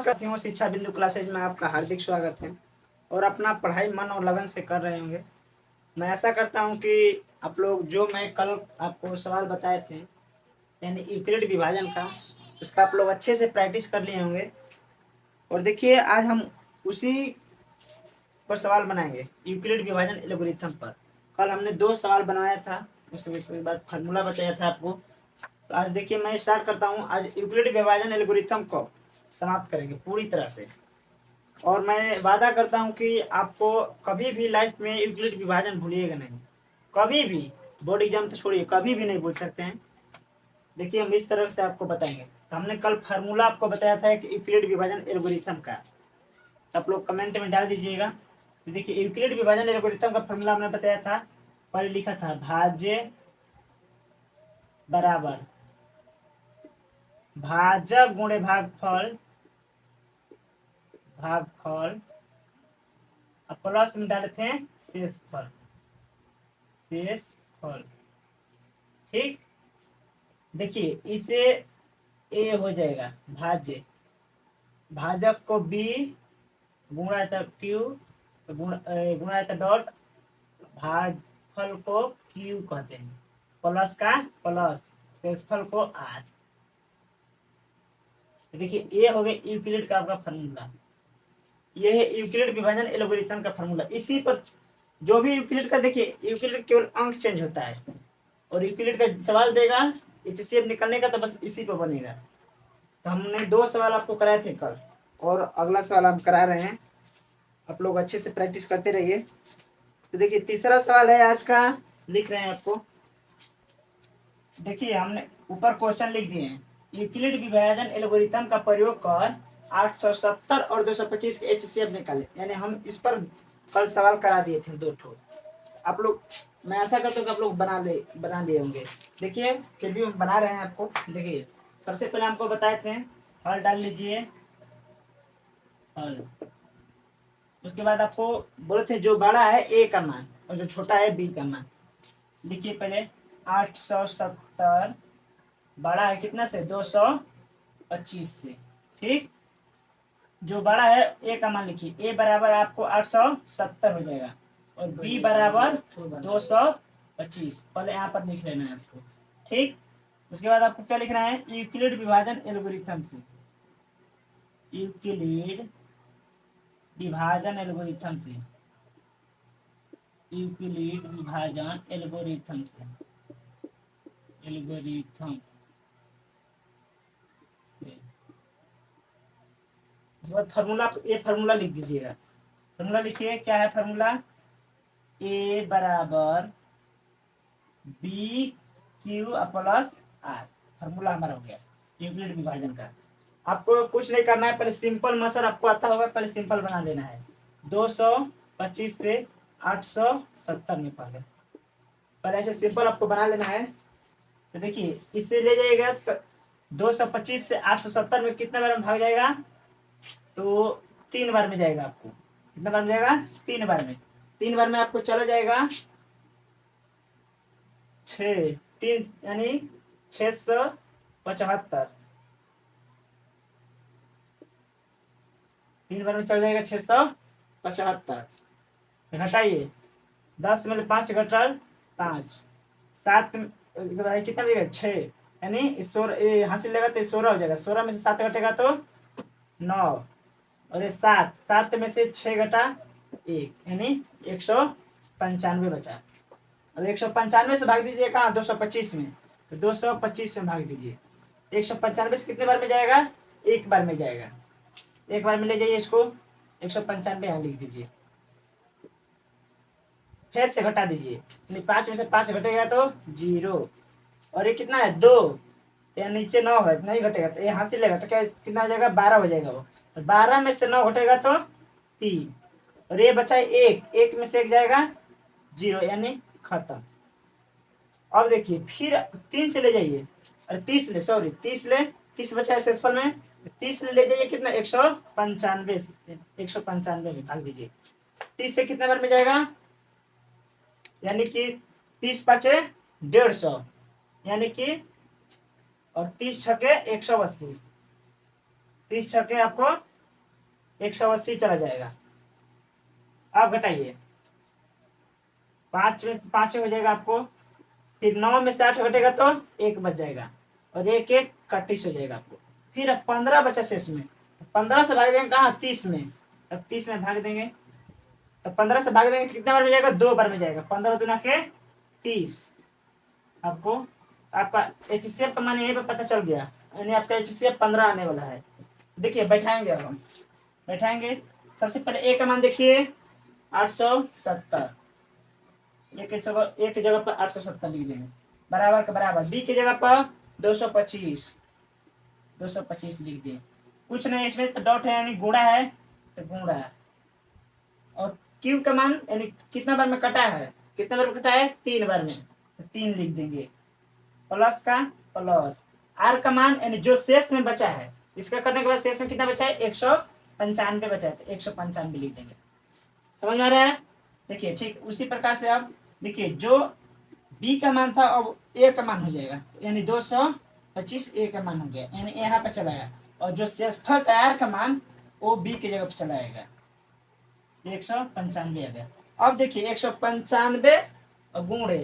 नमस्कार साथियों, शिक्षा बिंदु क्लासेज में आपका हार्दिक स्वागत है। और अपना पढ़ाई मन और लगन से कर रहे होंगे। मैं ऐसा करता हूं कि आप लोग जो मैं कल आपको सवाल बताए थे यानी यूक्लिड विभाजन का, उसका आप लोग अच्छे से प्रैक्टिस कर लिए होंगे। और देखिए आज हम उसी पर सवाल बनाएंगे, यूक्लिड विभाजन एल्गोरिथम पर। कल हमने 2 सवाल बनाया था, उसके बाद फार्मूला बताया था आपको। तो आज देखिए मैं स्टार्ट करता हूँ। आज यूक्लिड विभाजन एल्गोरिथम को समाप्त करेंगे पूरी तरह से। और मैं वादा करता हूं कि आपको कभी भी लाइफ में यूक्लिड विभाजन भूलिएगा नहीं, कभी भी। बोर्ड एग्जाम तो छोड़िए, कभी भी नहीं भूल सकते हैं। देखिए हम इस तरह से आपको बताएंगे। तो हमने कल फार्मूला आपको बताया था कि यूक्लिड विभाजन एल्गोरिथम का, आप लोग कमेंट में डाल दीजिएगा। तो देखिए यूक्लिड विभाजन एल्गोरिथम का फार्मूला हमने बताया था, पहले लिखा था भाज्य बराबर भाजक गुणे भागफल प्लस में डाले थे शेषफल। ठीक, देखिए इसे ए हो जाएगा भाज्य, भाजक को बी, गुणा क्यू, गुणा डॉट, भागफल को क्यू कहते हैं, प्लस का प्लस, शेषफल को आर। देखिए ये हो गया यूक्लिड का आपका फॉर्मूला। ये है यूक्लिड विभाजन एल्गोरिथम का फॉर्मूला। इसी पर जो भी यूक्लिड का, देखिए यूक्लिड केवल अंक चेंज होता है और यूक्लिड का सवाल देगा एचसीएफ निकलने का, तो बस इसी पर बनेगा। तो हमने 2 सवाल आपको कराए थे कल, और अगला सवाल हम करा रहे हैं। आप लोग अच्छे से प्रैक्टिस करते रहिए। तो देखिए तीसरा सवाल है आज का, लिख रहे हैं आपको। देखिए हमने ऊपर क्वेश्चन लिख दिए हैं, यूक्लिड विभाजन एल्गोरिथम का प्रयोग कर 870 और 225 के एचसीएफ निकाले। यानी हम इस पर कल सवाल करा दिए थे 2 ठो। आप लोग, मैं ऐसा करता हूँ कि आप लोग बना लिए होंगे। देखिए फिर भी हम बना रहे हैं आपको। देखिए सबसे पहले हमको बताए थे, हल डाल लीजिए, हल। उसके बाद आपको बोले थे जो बड़ा है ए का मान और जो छोटा है बी का मान। लिखिए पहले 870 बड़ा है कितना से, 225 से। ठीक, जो बड़ा है ए का मान लिखिए, ए बराबर आपको 870 हो जाएगा और बी बराबर 225। पहले यहाँ पर लिख लेना है आपको। ठीक, उसके बाद आपको क्या लिखना है, यूक्लिड विभाजन एल्गोरिथम से, यूक्लिड विभाजन एल्गोरिथम से, यूक्लिड विभाजन एल्गोरिथम से, एल्गोरिथम से। उसके बाद फार्मूला, ये फार्मूला लिख दीजिएगा। फार्मूला लिखिए, क्या है फार्मूला, ए बराबर B Q plus R. Formula हमारा हो गया यूक्लिड विभाजन का। आपको कुछ नहीं करना है, पहले सिंपल मसर आपको आता होगा, पहले सिंपल बना लेना है। 225 से 870 में पहले ऐसे सिंपल आपको बना लेना है। तो देखिए इससे ले जाइएगा तो 225 से 870 में कितना बार में भाग जाएगा, तो 3 बार में जाएगा आपको। कितना बार में जाएगा, 3 बार में। 3 बार में आपको चला जाएगा 6, 3 यानी 675। 3 बार में चल जाएगा 675। घटाइए, 10 में 5 घटल 5, 7 कितना देगा 6, यानी 16 हासिल लेगा तो 16 हो जाएगा। 16 में से 7 घटेगा तो 9, और ये 7 में से 6 घटा 1, यानी 195 बचा। अब 195 से भाग दीजिए कहाँ, 225 में, तो 225 में भाग दीजिए। 195 से कितने बार में जाएगा, 1 बार में जाएगा। 1 बार में ले जाइए इसको, 195 यहाँ लिख दीजिए। फिर से घटा दीजिए, 5 में से 5 घटेगा तो 0, और ये कितना है 2, या नीचे 9 है, नहीं घटेगा तो ये हासिल लेगा तो क्या कितना हो जाएगा, 12 हो जाएगा वो। 12 में से 9 घटेगा तो 3, और ये बचा 1 में से 1 जाएगा 0, यानी खत्म। अब देखिए फिर 3 से ले जाइए, अरे 30 ले, सॉरी 30 ले, 30 बचा है शेषफल में, 30 ले जाइए कितना, 195 में भाग दीजिए। 30 से कितने बार में जाएगा, यानी कि 30 पाँचे 150, यानी कि, और 30 छके 180, 30 छके आपको 180 चला जाएगा। अब घटाइए, 5 में 5 हो जाएगा आपको, फिर 9 में से 8 घटेगा तो 1 बच जाएगा, और 1 31 हो जाएगा आपको। फिर अब 15 बचा शेष में, 15 से भाग देंगे कहाँ, 30 में। अब 30 में भाग देंगे, तो 15 से भाग देंगे कितना बार में जाएगा, 2 बार में जाएगा। 15 दूना के 30। आपको आपका HCF का मान यहीं पर पता चल गया, यानी आपका HCF 15 आने वाला है। देखिए बैठाएंगे, अब हम बैठाएंगे। सबसे पहले ए का मान देखिए 870, एक जगह पर 870 लिख देंगे, बराबर का बराबर। बी की जगह पर 225 लिख दिए। कुछ नहीं इसमें तो डॉट है, यानी गुणा है तो गुणा है। और क्यू का मान यानी कितना बार में कटा है, कितना बार में कटा है, 3 बार में, तो 3 लिख देंगे। प्लस का प्लस, आर का मान यानी जो शेष में बचा है, इसका करने के बाद शेष में कितना बचा है, 195 बचा है, तो 195 लिख देंगे। समझ में आ रहा है। देखिए ठीक उसी प्रकार से अब देखिए, जो बी का मान था अब ए का मान हो जाएगा, यानी 225 ए का मान हो गया, यानी यहाँ पे चला आया। और जो शेषफल आर का मान वो बी की जगह पे चला आएगा, 195 आ गया। अब देखिए 195 और गुणे,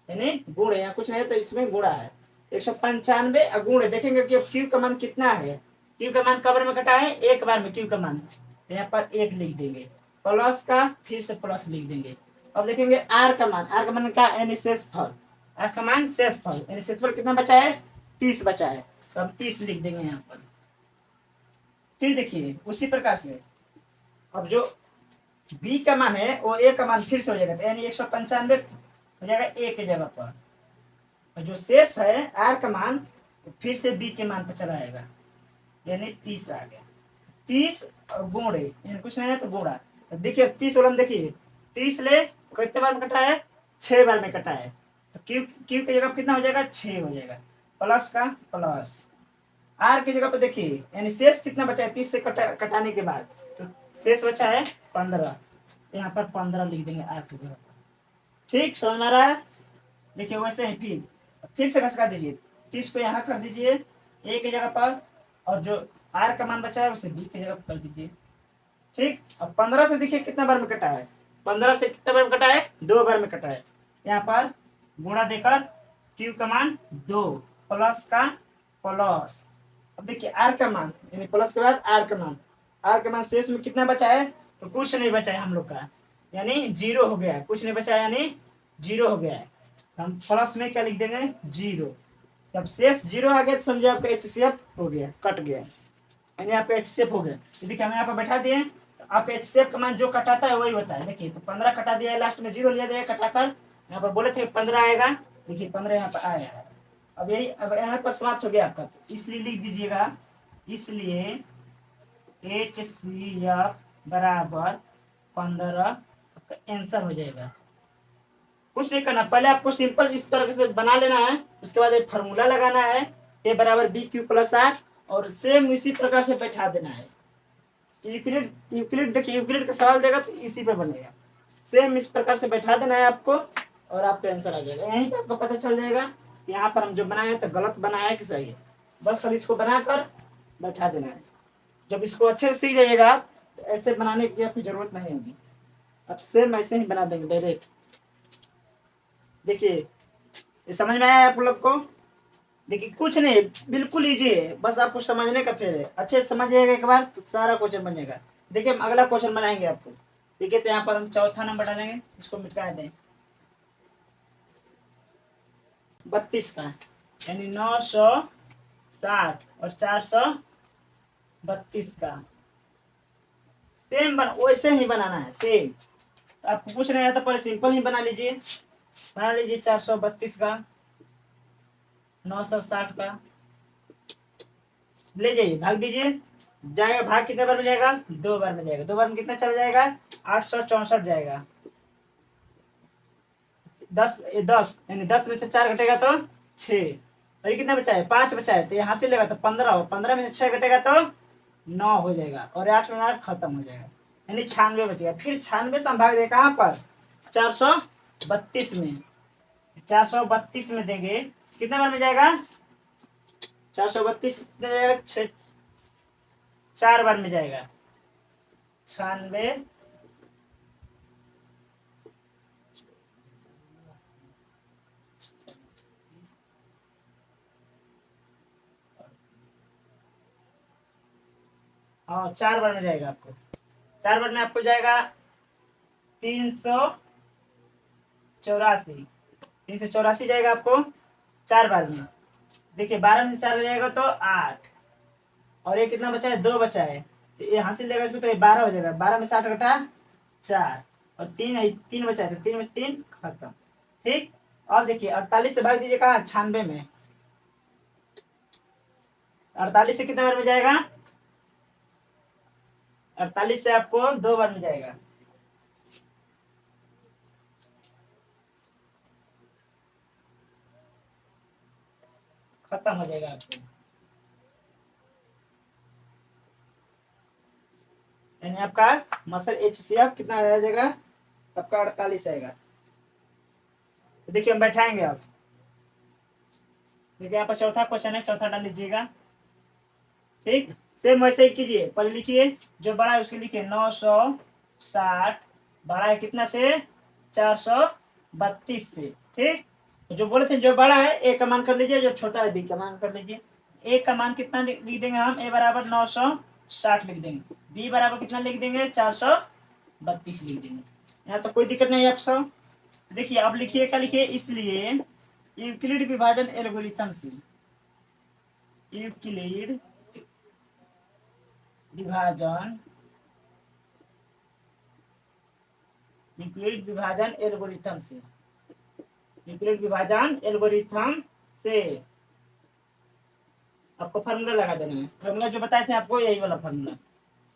यानी गुणे, यहाँ कुछ नहीं तो इसमें गुणा है। 195 और गुणे, देखेंगे कि क्यू का मान कितना है। क्यू का मान कबर में कटा है, 1 बार में क्यू का मान, तो यहाँ पर 1 लिख देंगे। प्लस का फिर से प्लस लिख देंगे। अब देखेंगे आर का मान का यानी शेषफल, आर का मान शेषफल, यानी शेषफल कितना बचा है, 30 बचा है, तो हम 30 लिख देंगे यहाँ पर। फिर देखिए उसी प्रकार से अब जो बी का मान है वो ए का मान फिर से हो जाएगा, यानी 195 हो जाएगा ए के जगह पर, और जो शेष है आर का मान फिर से बी के मान पर चला आएगा, यानी 30 आ गया। 30 और गुणे, यानी कुछ नहीं है तो गुणा। देखिए 30 वाला में देखिए 30 ले कितने बार में कटा है, 6 बार में कटा है, तो क्यू क्यू की जगह कितना हो जाएगा, 6 हो जाएगा। प्लस का प्लस, आर की जगह पे देखिए यानी शेष कितना बचा है, 30 से कटाने के बाद, तो शेष बचा है 15, यहाँ पर 15 लिख देंगे आर की जगह पर। ठीक समझ में आ रहा है। देखिए वैसे ही फिर से घसका दीजिए, 30 को यहाँ कर दीजिए ए की जगह पर, और जो आर का मान बचा है उसे बी की जगह पर कर दीजिए। ठीक, अब 15 से देखिए कितना बार में कटा है, 15 से कितना बार में कटा है, 2 बार में कटा है। यहाँ पर गुणा देकर क्यू का मान 2, प्लस का प्लस। अब देखिए आर का मान, यानी प्लस के बाद आर का मान शेष में कितना बचा है, तो कुछ नहीं बचा है हम लोग का, यानी 0 हो गया है। कुछ नहीं बचा है यानी 0 हो गया है। हम प्लस में क्या लिख देंगे, 0। जब शेष 0 आ गया तो समझे आपका HCF हो गया, कट गया, यानी आपका HCF हो गया। तो देखिए हम यहाँ पर बैठा दिए, तो आपका HCF का मान जो कटाता है वही बताए। देखिए तो 15 कटा दिया है, लास्ट में 0 लिया दिया कटाकर, यहाँ पर बोले थे 15 आएगा, देखिए 15 यहाँ पर आया है। अब यही, अब यहाँ पर समाप्त हो गया आपका, इसलिए लिख दीजिएगा, इसलिए HCF बराबर 15 आपका आंसर हो जाएगा। कुछ नहीं करना, पहले आपको सिंपल इस तरह से बना लेना है, उसके बाद एक फार्मूला लगाना है, ए बराबर बी क्यू प्लस आर, और सेम इसी प्रकार से बैठा देना है। यूक्लिड देखिए, यूक्लिड का सवाल देगा तो इसी पे बनेगा, सेम इस प्रकार से बैठा देना है आपको, और आपका आंसर आ जाएगा। यहीं पे आपको पता चल जाएगा कि यहाँ पर हम जो बनाए तो गलत बनाया है कि सही है। बस खाली इसको बनाकर बैठा देना है। जब इसको अच्छे से सीख जाइएगा तो ऐसे बनाने की आपकी जरूरत नहीं होगी, अब सेम ऐसे ही बना देंगे डायरेक्ट। देखिए ये समझ में आया आप लोग को। देखिए कुछ नहीं, बिल्कुल इजी है, बस आपको समझने का फेर है। अच्छे से समझिएगा एक बार तो सारा क्वेश्चन बन जाएगा। देखिए हम अगला क्वेश्चन बनाएंगे आपको। ठीक है, तो यहाँ पर हम चौथा नंबर डालेंगे, इसको मिटा दें, 32 का, यानी 960 और 432 का सेम वैसे ही बनाना है सेम। तो आपको कुछ नहीं आता, पहले सिंपल ही बना लीजिए। 432 का, 960 का ले जाइए, भाग दीजिए, जाएगा भाग कितने बार में जाएगा, 2 बार में जाएगा। 2 बार में कितना चला जाएगा, 864 जाएगा। 10 यानी 10 में से 4 घटेगा तो 6, और ये कितना बचा है, 5 बचा है, तो यहाँ से लेगा तो 15 हो, 15 में से 6 घटेगा तो 9 हो जाएगा, और 8 में 8 खत्म हो जाएगा, यानी 96 बचेगा। फिर 96 से हम भाग देंगे कहाँ पर, 432 में। 432 में देंगे कितने बार में जाएगा, 432 जाएगा, 4 बार में जाएगा, 96 हाँ 4 बार में जाएगा आपको। 4 बार में आपको जाएगा 384। 384 जाएगा आपको 4 बार में। देखिए 12 में से 4 हो जाएगा तो 8, और ये कितना बचा है, 2 बचा है, तो ये हासिल लेगा इसको, तो ये 12 हो जाएगा। 12 में से 8 घटा 4, और 3 है, 3 बचा है, तो 3 में से 3 खत्म। ठीक। अब देखिए 48 से भाग दीजिए कहाँ, 96 में। 48 से कितने बार में जाएगा, 48 से आपको 2 बार में जाएगा। खत्म हो जाएगा आपको, यानी आपका मसल HCF कितना आ जाएगा, आपका 48 आएगा। तो देखिए हम बैठाएंगे आप। देखिए यहाँ पर चौथा क्वेश्चन है, चौथा डाल लीजिएगा। ठीक, सेम वैसे ही कीजिए। पहले लिखिए जो बड़ा है उसके लिखिए 960, बड़ा है कितना से, 432 से। ठीक, तो जो बोले थे जो बड़ा है ए का मान कर लीजिए, जो छोटा है बी का मान कर लीजिए। ए का मान कितना लिख देंगे हम, ए बराबर 960 लिख देंगे, बी बराबर कितना लिख देंगे, 432 लिख देंगे। यहाँ तो कोई दिक्कत नहीं है आपको। देखिए अब लिखिए, क्या लिखिए, इसलिए यूक्लिड विभाजन एल्गोरिथम से, यूक्लिड विभाजन, यूक्लिड विभाजन एल्गोरिथम से, यूक्लिड विभाजन एल्गोरिथम से आपको फार्मूला लगा देना है। फार्मूला जो बताए थे आपको, यही वाला फार्मूला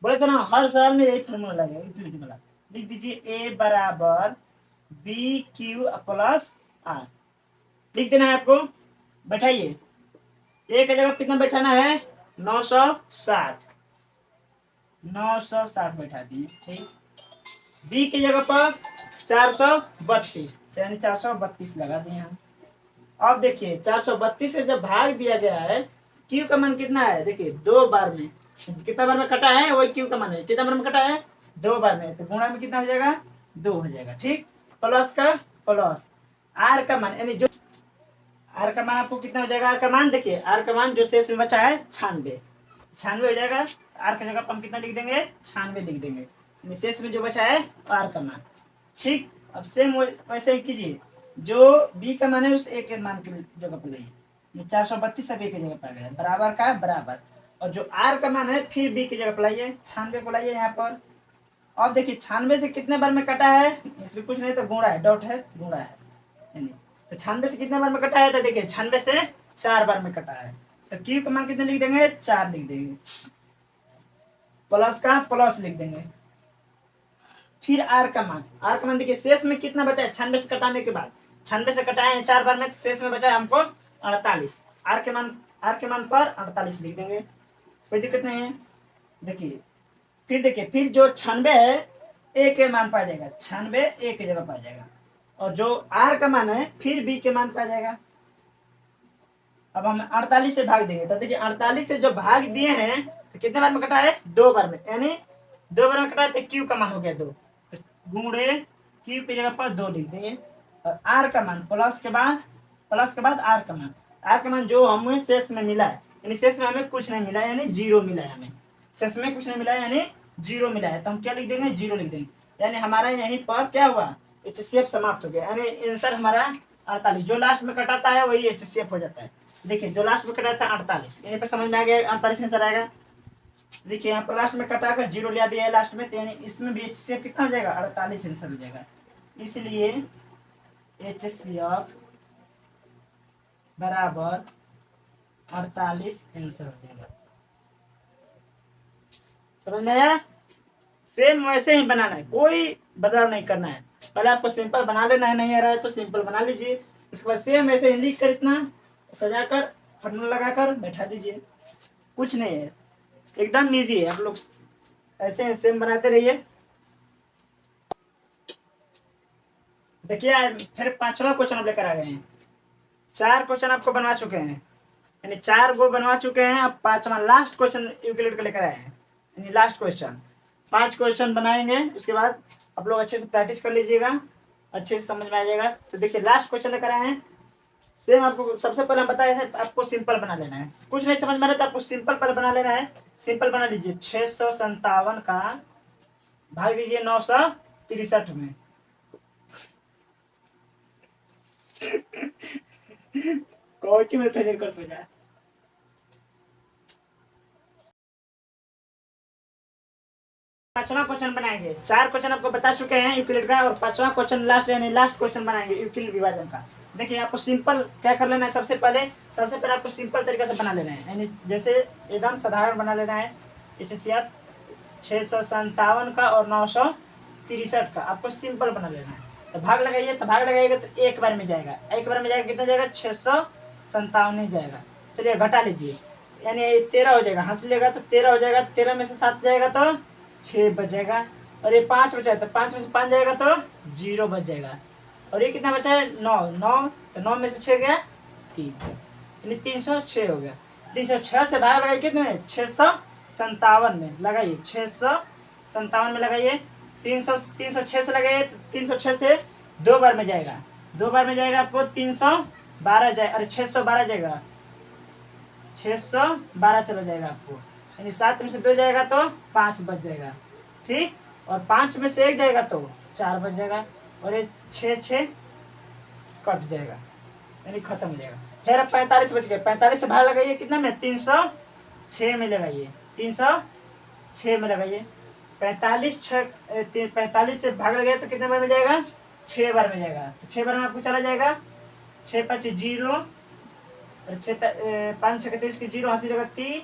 बोले थे ना, हर साल में यही फार्मूला लगेगा यूक्लिड वाला। लिख दीजिए ए बराबर बी क्यू प्लस आर, लिख देना है आपको। बैठाइए, ए की जगह कितना बैठाना है, 960, 960 बैठा दिए। ठीक, बी की जगह पर 432, यानी 432 लगा दिए हम। अब देखिए 432 से जब भाग दिया गया है, क्यू का मान कितना है, देखिए 2 बार में, कितना बार में कटा है, वही क्यू का मान है, कितना बार में कटा है, 2 बार में, तो गुणा में कितना हो जाएगा, 2 हो जाएगा। ठीक, प्लस का प्लस, आर का मान, यानी जो आर का मान आपको कितना हो जाएगा, आर का मान देखिए, आर का मान जो शेष में बचा है 96, 96 हो जाएगा। आर की जगह पर हम कितना लिख देंगे, 96 लिख देंगे, शेष में जो बचा है आर का मान। ठीक, अब सेम वैसे ही कीजिए, जो बी का मान है उस ए के मान की जगह पर लाइए, 432 सब ए की जगह पर आ गया, बराबर का बराबर, और जो आर का मान है फिर बी की जगह पर लाइए, 96 को लाइए यहाँ पर। अब देखिए 96 से कितने बार में कटा है, इसमें कुछ नहीं तो गुणा है, डॉट है, गुणा है, तो 96 से कितने बार में कटा है, तो देखिए 96 से 4 बार में कटा है, तो क्यू का मान कितने लिख देंगे, 4 लिख देंगे, प्लस का प्लस लिख देंगे, फिर आर का मान, आर का मान देखिए शेष में कितना बचा है, 96 से कटाने के बाद, 96 से कटाए हैं 4 बार में, शेष में बचा है हमको 48, आर के मान पर 48 लिख देंगे, कोई दिक्कत नहीं है। देखिए फिर जो 96 है ए के मान पा जाएगा, 96 ए की जगह पा जाएगा, और जो आर का मान है फिर बी के मान पा जाएगा। अब हम 48 से भाग देंगे, तो देखिए 48 से जो भाग दिए हैं तो कितने बार में कटा है, 2 बार में, यानी 2 बार में कटा है, तो क्यू का मान हो गया 2, तो गुणे क्यू की जगह पर 2 लिख देंगे, और आर का मान प्लस के बाद आर का मान, आर का मान जो हमें शेष में मिला है, यानी शेष में हमें कुछ नहीं मिला है, यानी 0 मिला है, हमें शेष में कुछ नहीं मिला है, यानी 0 मिला है, तो हम क्या लिख देंगे, 0 लिख देंगे, यानी हमारा यहीं पर क्या हुआ, HCF समाप्त हो गया, यानी आंसर हमारा 48, जो लास्ट में कटाता है वही HCF हो जाता है। देखिए जो लास्ट में कटा था 48, यहीं पर समझ में आ गया, 48 आंसर आएगा। देखिए यहाँ पर लास्ट में कटा कर 0 लिया दिया है लास्ट में, तो यानी इसमें भी HCF कितना हो जाएगा, 48 आंसर हो जाएगा, इसलिए HCF बराबर 48 आंसर हो जाएगा। समझ में आया, सेम वैसे ही बनाना है, कोई बदलाव नहीं करना है, पहले आपको सिंपल बना लेना है, नहीं आ रहा है तो सिंपल बना लीजिए, उसके बाद सेम ऐसे ही लिख कर इतना सजाकर फॉर्मूला लगाकर बैठा दीजिए, कुछ नहीं है, एकदम ईजी है, आप लोग ऐसे सेम बनाते रहिए। देखिए फिर 5वां क्वेश्चन आप लेकर आ गए हैं, 4 क्वेश्चन आपको बनवा चुके हैं, यानी 4 गो बनवा चुके हैं, अब 5वां लास्ट क्वेश्चन यूक्लिड का लेकर आए हैं, यानी लास्ट क्वेश्चन। 5 क्वेश्चन बनाएंगे, उसके बाद आप लोग अच्छे से प्रैक्टिस कर लीजिएगा, अच्छे से समझ में आ जाएगा। तो देखिए लास्ट क्वेश्चन लेकर आए हैं। सेम आपको सबसे पहले हम बताया है आपको सिंपल बना लेना है। कुछ नहीं समझ में आ रहा तो आपको सिंपल पहले बना लेना है। सिंपल बना लीजिए। 657 का भाग दीजिए 963 में। कोच में तैयार कर तो जाए। पांचवा क्वेश्चन बनाएंगे। 4 क्वेश्चन आपको बता चुके हैं यूक्लिड का, और पांचवा क्वेश्चन लास्ट यानी लास्ट क्वेश्चन बनाएंगे यूक्लिड विभाजन का। देखिए आपको सिंपल क्या कर लेना है, सबसे पहले आपको सिंपल तरीके से बना लेना है, यानी जैसे एकदम साधारण बना लेना है। HCF 657 का और 963 का आपको सिंपल बना लेना है। तो भाग लगाइए, तो भाग लगाइएगा तो एक बार में जाएगा, एक बार में जाएगा कितना जाएगा 657 ही जाएगा। चलिए घटा लीजिए, यानी 13 हो जाएगा, हंस लेगा तो 13 हो जाएगा, 13 में से 7 जाएगा तो 6 बचेगा, और ये 5 बचा है तो 5 में से 5 जाएगा तो 0 बच जाएगा, और ये कितना बचा है 9 तो 9 में से 6 गया 3, यानी 306 हो गया। 306 से भाग लगाइए कितने में 657 में लगाइए, 657 में लगाइए। 306 से लगाइए तो 306 से 2 बार में जाएगा, 2 बार में जाएगा आपको 312 जाएगा, अरे 612 जाएगा, 612 चला जाएगा आपको, यानी 7 में से 2 जाएगा तो 5 बच जाएगा, ठीक। और 5 में से 1 जाएगा तो 4 बच जाएगा, और ये 6 कट जाएगा, यानी खत्म हो जाएगा। फिर अब 45 बच गए, 45 से भाग लगाइए कितना में 306 में लगाइए, 306 में लगाइए। 45 से भाग लगाइए तो कितने बार में जाएगा 6 बार में जाएगा, तो 6 बार में आपको चला जाएगा 6 5 0, और 5 6 30 की 0 हंसी लगा 30,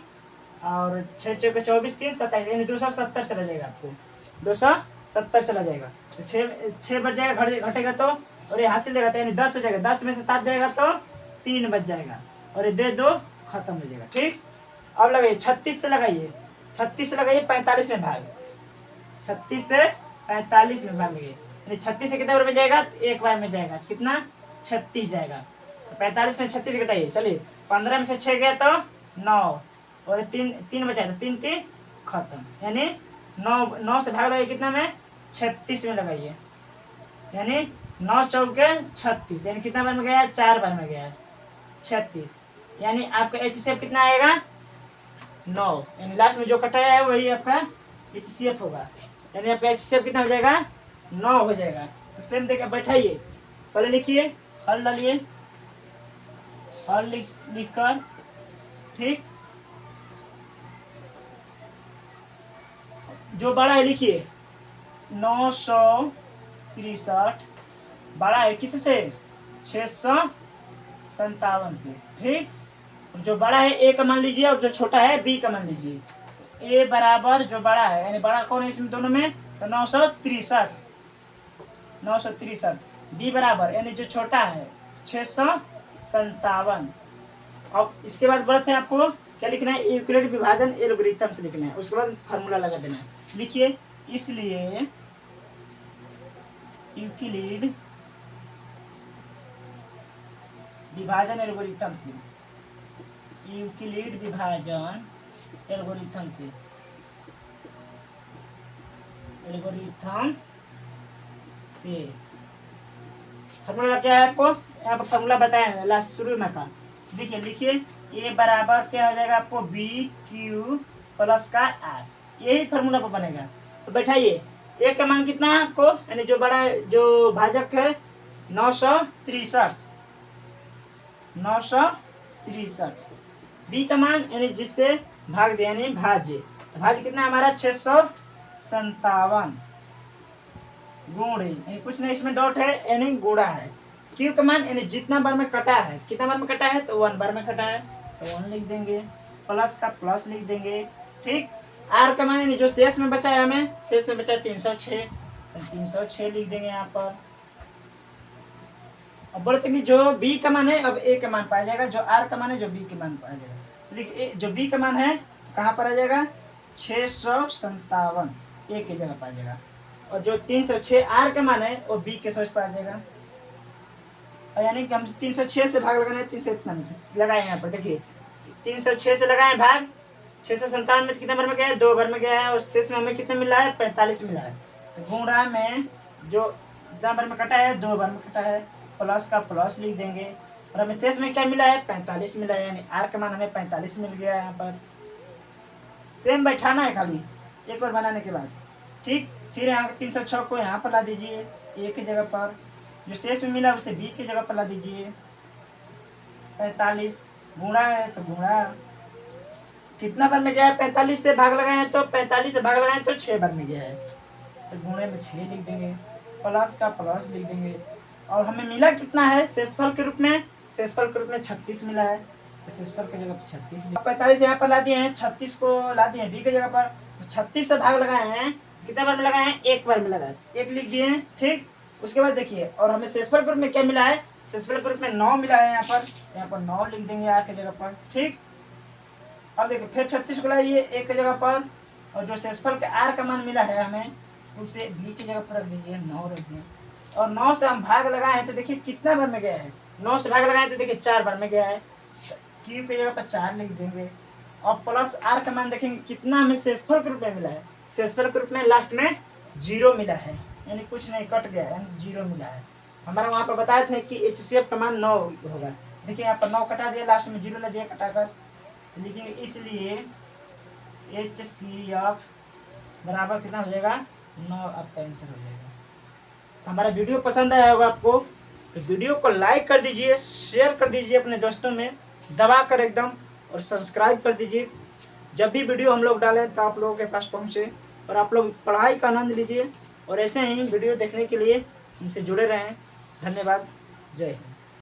और 6 6 के 24 3 27, यानी 270 चला जाएगा आपको, 270 चला जाएगा। तो 6 बच जाएगा, घटेगा तो, और ये हासिल लेगा तो यानी 10 हो जाएगा, 10 में से 7 जाएगा तो 3 बच जाएगा, और ये 2 खत्म हो जाएगा, ठीक। अब लगाइए 36 से लगाइए, 36 से लगाइए 45 में भाग, 36 से 45 में भाग लगाइए, यानी 36 से कितने बार में जाएगा एक बार में जाएगा, कितना 36 जाएगा। तो 45 में 36 घटाइए, चलिए 15 में से 6 गया तो 9, और 3 बचा तो 3 3 खत्म, यानी 9 से भाग लगाइए कितना में 36 में लगाइए, यानी 9 चौके 36, यानी कितना बार में गया 4 बार में गया 36, यानी आपका HCF कितना आएगा 9, यानी लास्ट में जो कटाया है वही आपका HCF होगा, यानी आपका HCF कितना हो जाएगा 9 हो जाएगा। तो सेम देखिए बैठाइए, पहले लिखिए, हल डालिए, हल लिख कर, ठीक। जो बड़ा है लिखिए 963 बड़ा है किससे 657 से, ठीक। जो बड़ा है A का मान लीजिए, और जो छोटा है B का मान लीजिए। A बराबर जो बड़ा है, यानी बड़ा कौन है इसमें दोनों में, तो 963, B बराबर यानी जो छोटा है 657। अब इसके बाद बढ़त है, आपको क्या लिखना है यूक्लिड विभाजन एल्गोरिथम से लिखना है, उसके बाद फार्मूला लगा देना है। लिखिए, इसलिए यूक्लिड विभाजन एल्गोरिथम से, यूक्लिड विभाजन एल्गोरिथम से, फार्मूला क्या है आपको यहाँ पर फार्मूला बताया लास्ट शुरू में का। देखिए लिखिए, ए बराबर क्या हो जाएगा आपको BQ प्लस का R, यही फार्मूला पर बनेगा। तो बैठाइए, ए का मान कितना है आपको, यानी जो बड़ा जो भाजक है 963, बी का मान यानी जिससे भाग दे यानी भाज्य, तो भाज्य कितना है हमारा 657 गुण है, यानी कुछ नहीं इसमें डॉट है यानी गुणा है। क्यू का मान यानी जितना बार में कटा है, कितना बार में कटा है तो 1 बार में कटा है तो 1 लिख देंगे, प्लस का प्लस लिख देंगे, ठीक। आर का मान यानी जो शेष में बचा है, हमें शेष में बचा है 306, तो 306 लिख देंगे यहाँ पर। अब बोलते कि जो बी का मान है अब ए का मान पाया जाएगा, जो आर का मान है जो बी के मान पाया जाएगा। देखिए जो बी का मान है कहाँ पर आ जाएगा 657 ए की जगह पाया जाएगा, और जो 306 आर का मान है वो बी के सोच पाया जाएगा। और यानी कि हम 306 से भाग लगाना है, 300 इतना नहीं लगाए यहाँ पर, देखिए 306 से लगाए भाग 697 में कितने बार में गया है? 2 बार में गया है। और शेष में हमें कितने मिला है? 45 मिला है। तो गुणा में जो कितना बार में कटा है? 2 बार में कटा है। प्लस का प्लस लिख देंगे और हमें शेष में क्या मिला है? 45 मिला है, यानी आर का मान हमें 45 मिल गया है। यहाँ पर सेम बैठाना है खाली एक बार बनाने के बाद, ठीक। फिर यहाँ 306 को यहाँ पर ला दीजिए ए की जगह पर, जो शेष में मिला उसे बी की जगह पर ला दीजिए। 45 गुणा है तो गुणा कितना बार में गया है? 45 से भाग लगाए हैं तो 45 से भाग लगाए तो 6 बार में गया है, तो गुणे में 6 लिख देंगे, प्लस का प्लस लिख देंगे। और हमें मिला कितना है शेषफल के रूप में? शेषफल के रूप में 36 मिला है, तो शेषफल की जगह पर 36। 45 यहाँ पर ला दिए हैं, 36 को ला दिए हैं बी की जगह पर। 36 से भाग लगाए हैं, कितना बार में लगाए हैं? 1 बार में लगाए, 1 लिख दिए हैं, ठीक। उसके बाद देखिए, और हमें शेषफल के रूप में क्या मिला है? शेषफल के रूप में 9 मिला है। यहाँ पर 9 लिख देंगे आर की जगह पर, ठीक। अब देखिए फिर 36 को लाइए एक की जगह पर, और जो शेषफल के आर का मान मिला है हमें उसे बी की जगह पर रख दीजिए, 9 रख दिए। और 9 से हम भाग लगाए हैं तो देखिए कितना बार में गया है? 9 से भाग लगाए तो देखिए 4 बार में गया है, क्यू की जगह पर 4 लिख देंगे। और प्लस आर का मान देखेंगे कितना हमें शेषफल के रूप में मिला है? शेषफल के रूप में लास्ट में 0 मिला है, यानी कुछ नहीं कट गया है, 0 मिला है। हमारा वहाँ पर बताए थे कि HCF का मान 9 होगा। देखिए यहाँ पर 9 कटा दिया, लास्ट में 0 ले दिया कटाकर, लिखेंगे इसलिए HCF बराबर कितना हो जाएगा? 9 आपका आंसर हो जाएगा। तो हमारा वीडियो पसंद आया होगा आपको, तो वीडियो को लाइक कर दीजिए, शेयर कर दीजिए अपने दोस्तों में दबा कर एकदम, और सब्सक्राइब कर दीजिए। जब भी वीडियो हम लोग डालें तो आप लोगों के पास पहुँचे और आप लोग पढ़ाई का आनंद लीजिए। और ऐसे ही वीडियो देखने के लिए हमसे जुड़े रहें। धन्यवाद। जय हिंद।